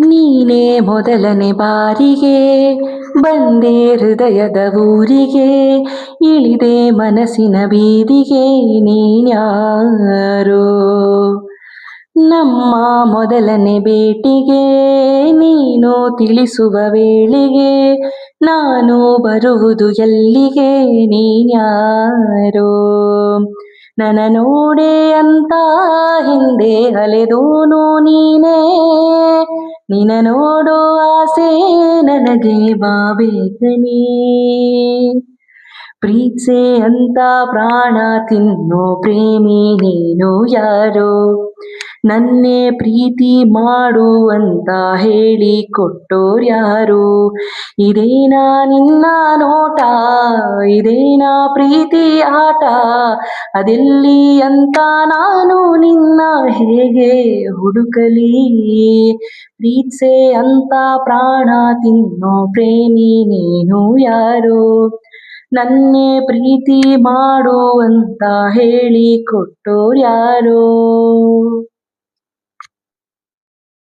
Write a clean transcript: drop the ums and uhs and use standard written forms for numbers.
ನೀನೇ ಮೊದಲನೇ ಬಾರಿಗೆ ಬಂದೆ ಹೃದಯದ ಊರಿಗೆ, ಇಳಿದೆ ಮನಸ್ಸಿನ ಬೀದಿಗೆ ನೀನ್ಯಾರೋ. ನಮ್ಮ ಮೊದಲನೇ ಭೇಟಿಗೆ ನೀನು ತಿಳಿಸುವ ವೇಳೆಗೆ, ನಾನು ಬರುವುದು ಎಲ್ಲಿಗೆ ನೀನ್ಯಾರೋ. ನನ್ನ ನೋಡೆ ಅಂತ ಹಿಂದೆ ಅಲೆದೋನು ನೀನೇ, ನಿನ್ನ ನೋಡೋ ಆಸೆ ನನಗೆ ಬಾಬೇಕನೇ. ಪ್ರೀತ್ಸೆ ಅಂತ ಪ್ರಾಣ ತಿನ್ನೋ ಪ್ರೇಮಿ ನೀನು ಯಾರೋ, ನನ್ನೇ ಪ್ರೀತಿ ಮಾಡು ಅಂತ ಹೇಳಿ ಕೊಟ್ಟೋರ್ಯಾರು. ಇದೇನಾ ನಿನ್ನ ನೋಟ, ಇದೇನಾ ಪ್ರೀತಿ ಆಟ, ಅದೆಲ್ಲಿ ಅಂತ ನಾನು ನಿನ್ನ ಹೇಗೆ ಹುಡುಕಲಿ. ಪ್ರೀತ್ಸೆ ಅಂತ ಪ್ರಾಣ ತಿನ್ನೋ ಪ್ರೇಮಿ ನೀನು ಯಾರೋ, ನನ್ನೇ ಪ್ರೀತಿ ಮಾಡು ಅಂತ ಹೇಳಿ ಕೊಟ್ಟೋರ್ಯಾರೋ.